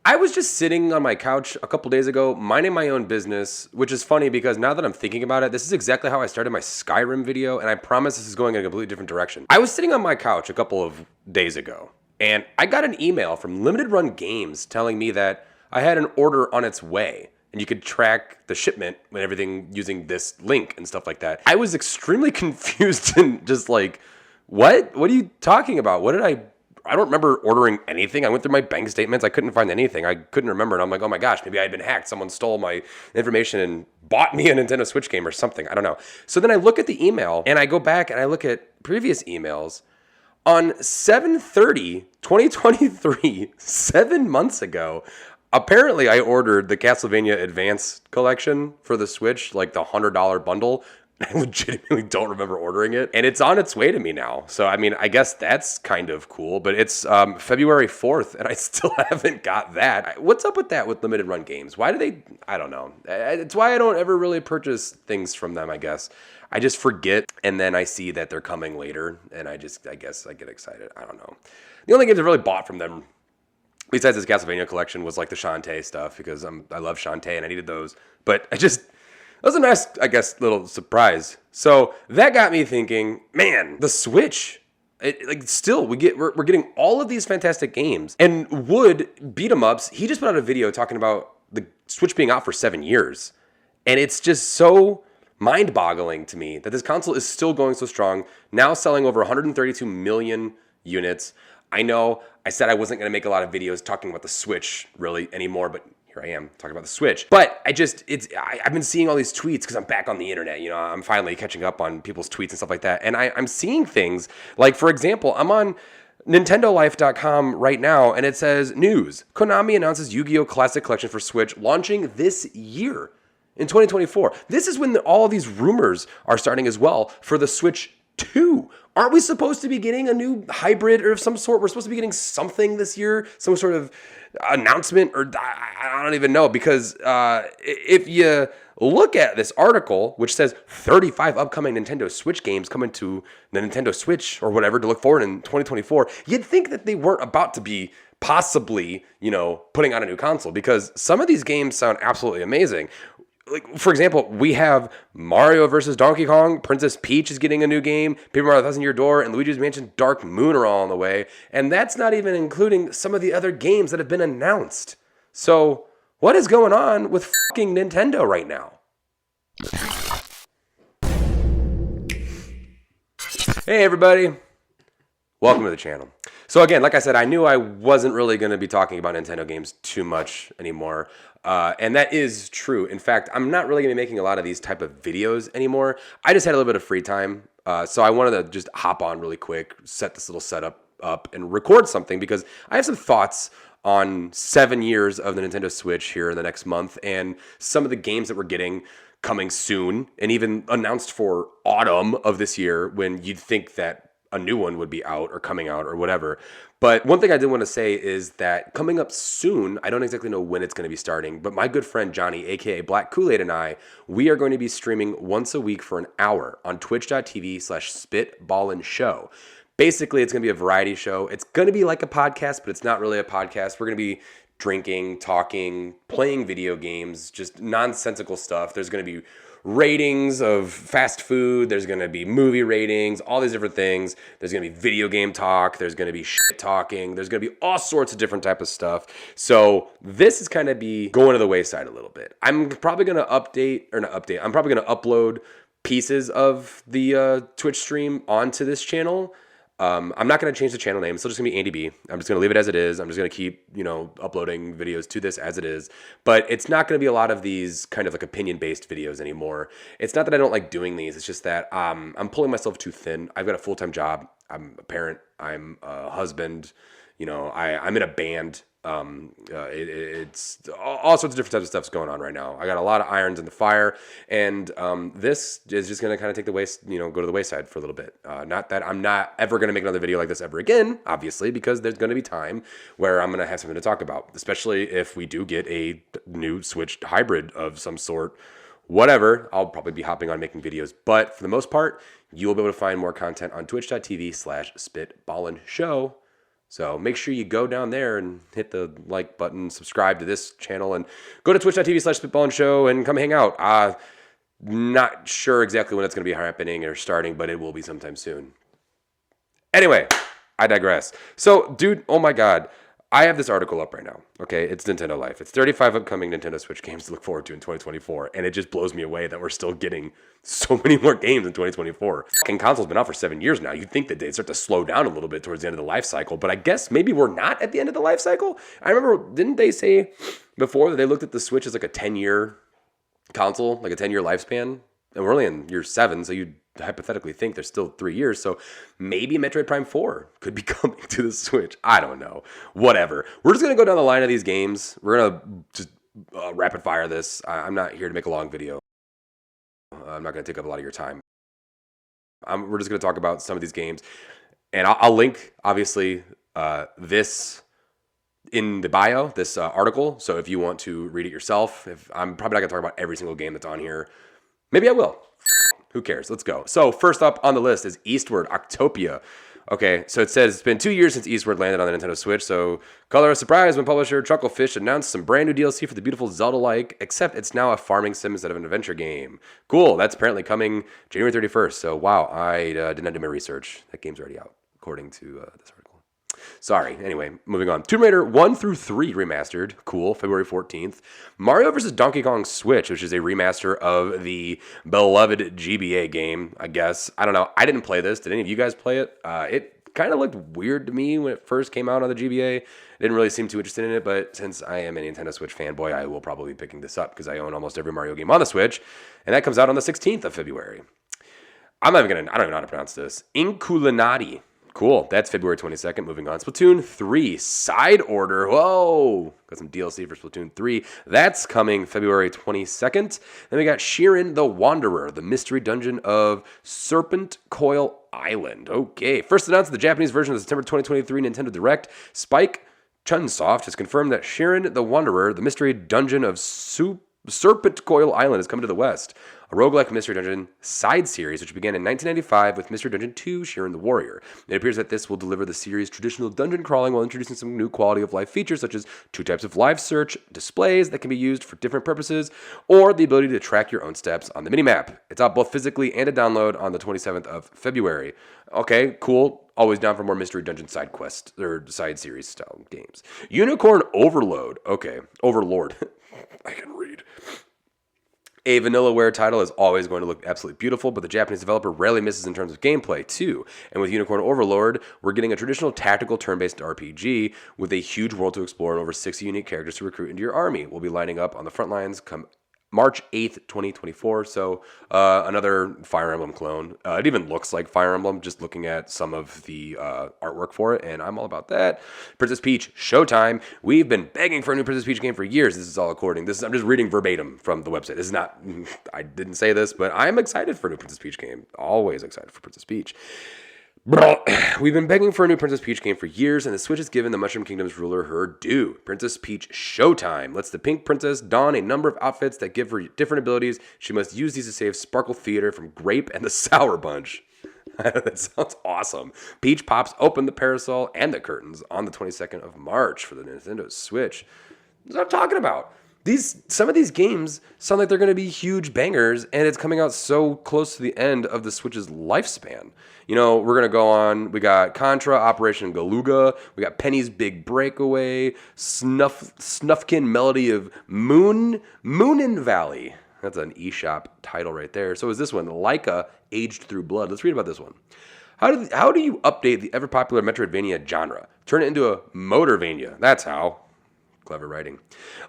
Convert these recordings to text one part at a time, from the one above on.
I was just sitting on my couch a couple days ago, minding my own business, which is funny because now that I'm thinking about it, this is exactly how I started my Skyrim video, and I promise this is going in a completely different direction. I was sitting on my couch a couple of days ago, and I got an email from Limited Run Games telling me that I had an order on its way, and you could track the shipment and everything using this link and stuff like that. I was extremely confused and just like, what? What are you talking about? What did I don't remember ordering anything. I went through my bank statements. I couldn't find anything. I couldn't remember. And I'm like, oh my gosh, maybe I had been hacked. Someone stole my information and bought me a Nintendo Switch game or something. I don't know. So then I look at the email and I go back and I look at previous emails. On 7/30/2023, 7 months ago, apparently I ordered the Castlevania Advance collection for the Switch, like the $100 bundle. I legitimately don't remember ordering it, and it's on its way to me now. So, I mean, I guess that's kind of cool, but it's February 4th, and I still haven't got that. What's up with that with Limited Run Games? Why do they, I don't know. It's why I don't ever really purchase things from them, I guess. I just forget, and then I see that they're coming later, and I guess I get excited. I don't know. The only games I really bought from them, besides this Castlevania collection, was like the Shantae stuff, because I love Shantae, and I needed those. But that was a nice, I guess, little surprise. So that got me thinking, man, the Switch. We're getting all of these fantastic games. And Wood beat 'em ups. He just put out a video talking about the Switch being out for 7 years, and it's just so mind-boggling to me that this console is still going so strong. Now selling over 132 million units. I know I said I wasn't going to make a lot of videos talking about the Switch really anymore, but here I am talking about the Switch. But I've been seeing all these tweets because I'm back on the internet. You know, I'm finally catching up on people's tweets and stuff like that. And I'm seeing things like, for example, I'm on NintendoLife.com right now, and it says, news, Konami announces Yu-Gi-Oh! Classic Collection for Switch launching this year in 2024. This is when all these rumors are starting as well for the Switch 2. Aren't we supposed to be getting a new hybrid or of some sort? We're supposed to be getting something this year, some sort of announcement, or I don't even know, because if you look at this article, which says 35 upcoming Nintendo Switch games coming to the Nintendo Switch or whatever to look forward in 2024, you'd think that they weren't about to be possibly, putting out a new console, because some of these games sound absolutely amazing. Like, for example, we have Mario vs. Donkey Kong, Princess Peach is getting a new game, Paper Mario Thousand Year Door, and Luigi's Mansion Dark Moon are all on the way. And that's not even including some of the other games that have been announced. So, what is going on with fucking Nintendo right now? Hey, everybody. Welcome to the channel. So again, like I said, I knew I wasn't really going to be talking about Nintendo games too much anymore. And that is true. In fact, I'm not really going to be making a lot of these type of videos anymore. I just had a little bit of free time. So I wanted to just hop on really quick, set this little setup up, and record something, because I have some thoughts on 7 years of the Nintendo Switch here in the next month, and some of the games that we're getting coming soon, and even announced for autumn of this year, when you'd think that a new one would be out or coming out or whatever. But one thing I did want to say is that coming up soon, I don't exactly know when it's going to be starting, but my good friend Johnny, aka Black Kool-Aid, and I, we are going to be streaming once a week for an hour on twitch.tv/spitballinshow. Basically, it's going to be a variety show. It's going to be like a podcast, but it's not really a podcast. We're going to be drinking, talking, playing video games, just nonsensical stuff. There's going to be ratings of fast food, there's going to be movie ratings, all these different things. There's going to be video game talk, there's going to be shit talking, there's going to be all sorts of different type of stuff. So this is kind of be going to the wayside a little bit. I'm probably going to I'm probably going to upload pieces of the Twitch stream onto this channel. I'm not going to change the channel name. It's still just going to be AndyB. I'm just going to leave it as it is. I'm just going to keep, uploading videos to this as it is. But it's not going to be a lot of these kind of like opinion-based videos anymore. It's not that I don't like doing these. It's just that I'm pulling myself too thin. I've got a full-time job. I'm a parent. I'm a husband. I'm in a band. It's all sorts of different types of stuff's going on right now. I got a lot of irons in the fire, and this is just going to kind of take the go to the wayside for a little bit. Not that I'm not ever going to make another video like this ever again, obviously, because there's going to be time where I'm going to have something to talk about, especially if we do get a new Switch hybrid of some sort. Whatever, I'll probably be hopping on making videos, but for the most part, you will be able to find more content on twitch.tv/spitballinshow So make sure you go down there and hit the like button, subscribe to this channel, and go to twitch.tv/spitballing show and come hang out. Not sure exactly when it's going to be happening or starting, but it will be sometime soon. Anyway, I digress. So, dude, oh my God. I have this article up right now. Okay, it's Nintendo Life. It's 35 upcoming Nintendo Switch games to look forward to in 2024, and it just blows me away that we're still getting so many more games in 2024. Fucking console's been out for 7 years now. You'd think that they'd start to slow down a little bit towards the end of the life cycle, but I guess maybe we're not at the end of the life cycle. I remember, didn't they say before that they looked at the Switch as like a 10-year console, like a 10-year lifespan? And we're only in year 7, so you'd hypothetically think there's still 3 years. So maybe Metroid Prime 4 could be coming to the Switch. I don't know. Whatever. We're just going to go down the line of these games. We're going to just rapid fire this. I'm not here to make a long video. I'm not going to take up a lot of your time. We're just going to talk about some of these games. And I'll link, obviously, this in the bio, this article. So if you want to read it yourself, I'm probably not going to talk about every single game that's on here. Maybe I will. Who cares? Let's go. So first up on the list is Eastward, Octopia. Okay, so it says it's been 2 years since Eastward landed on the Nintendo Switch, so color of surprise when publisher Chucklefish announced some brand new DLC for the beautiful Zelda-like, except it's now a farming sim instead of an adventure game. Cool, that's apparently coming January 31st, so wow, I did not do my research. That game's already out, according to this article. Sorry. Anyway, moving on. Tomb Raider 1 through 3 remastered. Cool. February 14th. Mario vs. Donkey Kong Switch, which is a remaster of the beloved GBA game, I guess. I don't know. I didn't play this. Did any of you guys play it? It kind of looked weird to me when it first came out on the GBA. I didn't really seem too interested in it, but since I am a Nintendo Switch fanboy, I will probably be picking this up because I own almost every Mario game on the Switch, and that comes out on the 16th of February. I don't even know how to pronounce this. Inkulinati. Cool. That's February 22nd. Moving on. Splatoon 3. Side Order. Whoa. Got some DLC for Splatoon 3. That's coming February 22nd. Then we got Shiren the Wanderer, the mystery dungeon of Serpent Coil Island. Okay. First announced the Japanese version of the September 2023 Nintendo Direct. Spike Chunsoft has confirmed that Shiren the Wanderer, the mystery dungeon of Serpent Coil Island, is coming to the West. A roguelike Mystery Dungeon side series, which began in 1995 with Mystery Dungeon 2, Shiren the Warrior. It appears that this will deliver the series' traditional dungeon crawling while introducing some new quality of life features, such as 2 types of live search displays that can be used for different purposes, or the ability to track your own steps on the minimap. It's out both physically and a download on the 27th of February. Okay, cool. Always down for more Mystery Dungeon side quests, or side series style games. Unicorn Overload. Okay, Overlord. I can read. A Vanillaware title is always going to look absolutely beautiful, but the Japanese developer rarely misses in terms of gameplay, too. And with Unicorn Overlord, we're getting a traditional tactical turn-based RPG with a huge world to explore and over 60 unique characters to recruit into your army. We'll be lining up on the front lines come March 8th, 2024. So another Fire Emblem clone. It even looks like Fire Emblem, just looking at some of the artwork for it, and I'm all about that. Princess Peach, Showtime. We've been begging for a new Princess Peach game for years. This is all according. I'm just reading verbatim from the website. This is not, I didn't say this, but I'm excited for a new Princess Peach game. Always excited for Princess Peach. We've been begging for a new Princess Peach game for years, and the Switch has given the Mushroom Kingdom's ruler her due. Princess Peach Showtime lets the Pink Princess don a number of outfits that give her different abilities. She must use these to save Sparkle Theater from Grape and the Sour Bunch. That sounds awesome. Peach pops open the parasol and the curtains on the 22nd of March for the Nintendo Switch. That's what I'm talking about. Some of these games sound like they're going to be huge bangers, and it's coming out so close to the end of the Switch's lifespan. You know, we're going to go on. We got Contra, Operation Galuga. We got Penny's Big Breakaway, Snufkin Melody of Moonin Valley. That's an eShop title right there. So is this one, Laika Aged Through Blood. Let's read about this one. How do you update the ever-popular Metroidvania genre? Turn it into a Motorvania. That's how. Clever writing.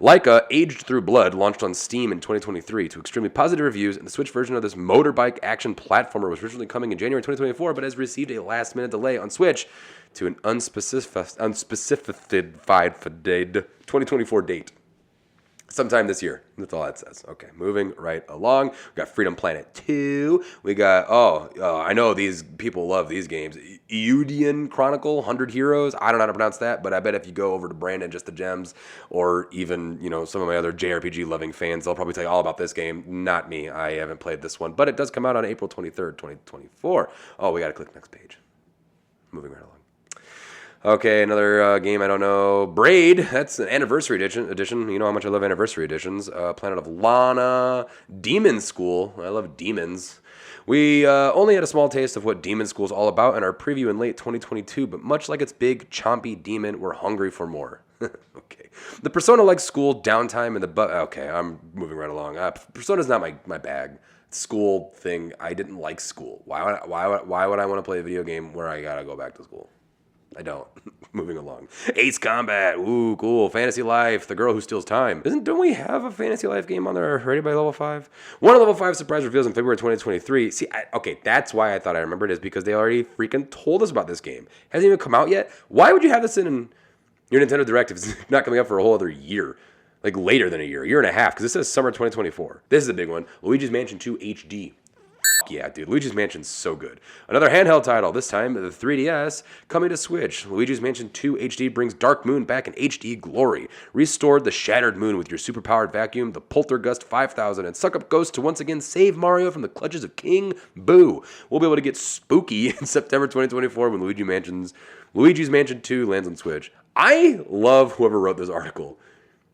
Laika Aged Through Blood launched on Steam in 2023 to extremely positive reviews, and the Switch version of this motorbike action platformer was originally coming in January 2024, but has received a last-minute delay on Switch to an unspecified 2024 date. Sometime this year. That's all that says. Okay, moving right along. We got Freedom Planet 2. We got, I know these people love these games. Eudian Chronicle, 100 Heroes. I don't know how to pronounce that, but I bet if you go over to Brandon Just the Gems, or even, some of my other JRPG-loving fans, they'll probably tell you all about this game. Not me. I haven't played this one, but it does come out on April 23rd, 2024. Oh, we got to click next page. Moving right along. Okay, another game I don't know. Braid. That's an anniversary edition. You know how much I love anniversary editions. Planet of Lana. Demon School. I love demons. We only had a small taste of what Demon School is all about in our preview in late 2022, but much like its big, chompy demon, we're hungry for more. Okay. The Persona-like school downtime and the... Okay, I'm moving right along. Persona's not my bag. School thing, I didn't like school. Why would I want to play a video game where I gotta go back to school? I don't. Moving along. Ace Combat. Ooh, cool. Fantasy Life. The Girl Who Steals Time. Don't we have a Fantasy Life game on there already by level 5? One of level 5 surprise reveals in February 2023. See, okay, that's why I thought I remembered it, is because they already freaking told us about this game. Hasn't even come out yet. Why would you have this in your Nintendo Direct if it's not coming out for a whole other year? Like later than a year and a half, because this says summer 2024. This is a big one. Luigi's Mansion 2 HD. Yeah, dude, Luigi's Mansion's so good. Another handheld title, this time the 3DS, coming to Switch. Luigi's Mansion 2 HD brings Dark Moon back in HD glory. Restored the Shattered Moon with your superpowered vacuum, the Poltergust 5000, and suck up ghosts to once again save Mario from the clutches of King Boo. We'll be able to get spooky in September 2024 when Luigi's Mansion 2 lands on Switch. I love whoever wrote this article.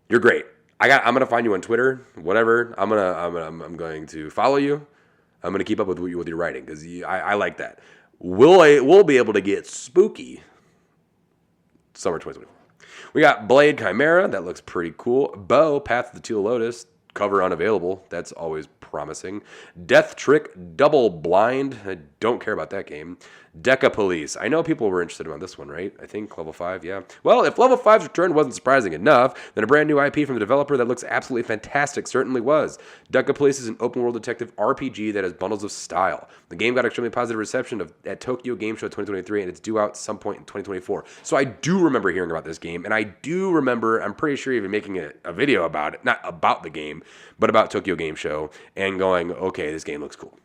You're great. I'm gonna find you on Twitter, whatever. I'm going to follow you. I'm going to keep up with your writing because I like that. We'll be able to get spooky summer 2024. We got Blade Chimera. That looks pretty cool. Bow, Path of the Teal Lotus. Cover unavailable. That's always promising. Death Trick Double Blind. I don't care about that game. Deca Police. I know people were interested in this one, right? I think level 5, yeah. Well, if level 5's return wasn't surprising enough, then a brand new IP from the developer that looks absolutely fantastic certainly was. Deca Police is an open-world detective RPG that has bundles of style. The game got extremely positive reception at Tokyo Game Show 2023, and it's due out some point in 2024. So I do remember hearing about this game, and I do remember, I'm pretty sure even making a video about it, not about the game, but about Tokyo Game Show, and going, okay, this game looks cool.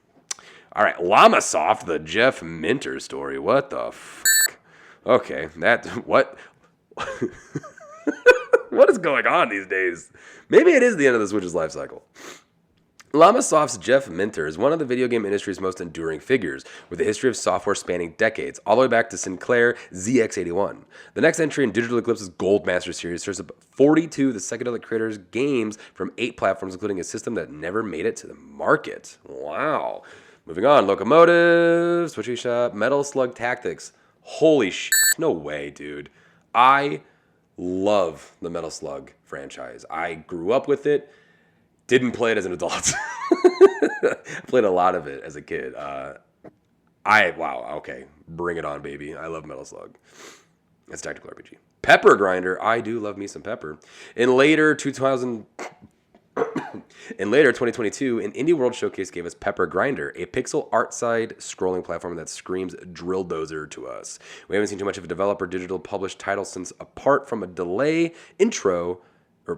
All right, Llamasoft, the Jeff Minter story. What the fuck? Okay, what? What is going on these days? Maybe it is the end of the Switch's life cycle. Llamasoft's Jeff Minter is one of the video game industry's most enduring figures, with a history of software spanning decades, all the way back to Sinclair ZX81. The next entry in Digital Eclipse's Gold Master series serves up 42 of the psychedelic creators' games from 8 platforms, including a system that never made it to the market. Wow. Moving on, Locomotive, Switchy Shop, Metal Slug Tactics. Holy shit, no way, dude. I love the Metal Slug franchise. I grew up with it, didn't play it as an adult. I played a lot of it as a kid. Wow, okay, bring it on, baby. I love Metal Slug. It's a tactical RPG. Pepper Grinder, I do love me some Pepper. In later 2022, an Indie World Showcase gave us Pepper Grinder, a pixel art side scrolling platform that screams Drill Dozer to us. We haven't seen too much of a developer digital published title since, apart from a delay intro, I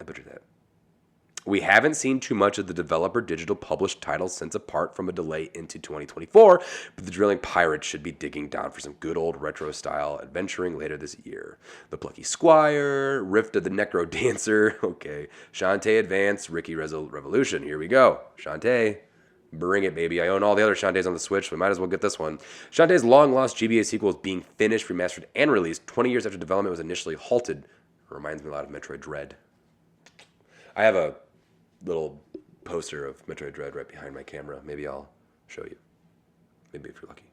butchered that. We haven't seen too much of the developer digital published title since, apart from a delay into 2024, but the Drilling Pirates should be digging down for some good old retro style adventuring later this year. The Plucky Squire, Rift of the Necro Dancer, okay, Shantae Advance, Ricky Revolution, here we go. Shantae, bring it, baby. I own all the other Shantaes on the Switch, so we might as well get this one. Shantae's long-lost GBA sequel is being finished, remastered, and released 20 years after development was initially halted. It reminds me a lot of Metroid Dread. I have a little poster of Metroid Dread right behind my camera. Maybe I'll show you. Maybe if you're lucky.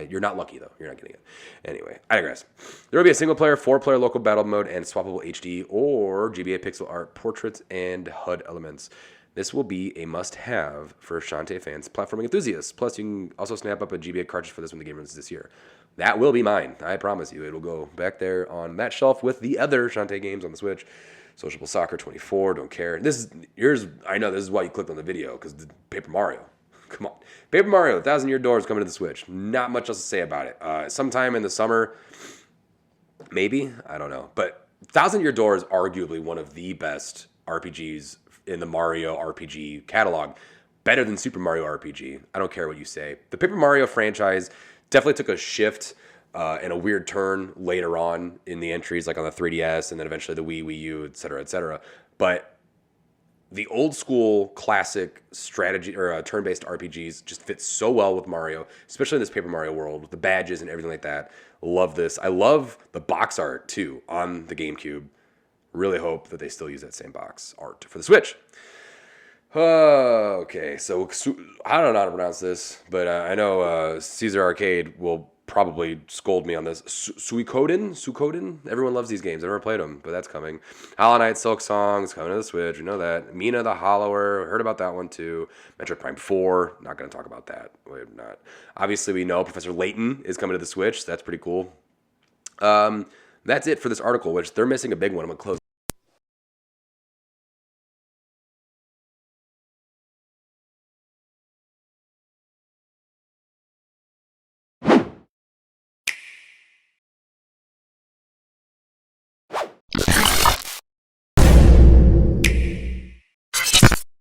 You're not lucky, though. You're not getting it. Anyway, I digress. There will be a single-player, 4-player local battle mode and swappable HD or GBA pixel art portraits and HUD elements. This will be a must-have for Shantae fans, platforming enthusiasts. Plus, you can also snap up a GBA cartridge for this when the game runs this year. That will be mine. I promise you. It will go back there on that shelf with the other Shantae games on the Switch. Sociable Soccer 24, don't care. I know this is why you clicked on the video, because Paper Mario. Come on. Paper Mario, 1,000-Year Door is coming to the Switch. Not much else to say about it. Sometime in the summer, maybe, I don't know. But 1,000-Year Door is arguably one of the best RPGs in the Mario RPG catalog. Better than Super Mario RPG. I don't care what you say. The Paper Mario franchise definitely took a shift and a weird turn later on in the entries, like on the 3DS and then eventually the Wii U, et cetera, et cetera. But the old school classic strategy or turn-based RPGs just fit so well with Mario, especially in this Paper Mario world with the badges and everything like that. Love this. I love the box art too on the GameCube. Really hope that they still use that same box art for the Switch. Okay, so I don't know how to pronounce this, but I know Caesar Arcade will probably scold me on this. Suikoden? Everyone loves these games. I've never played them, but that's coming. Hollow Knight Silk Song is coming to the Switch. We know that. Mina the Hollower, heard about that one too. Metroid Prime 4, not going to talk about that. We're not. Obviously, we know Professor Layton is coming to the Switch. That's pretty cool. That's it for this article, which they're missing a big one. I'm going to close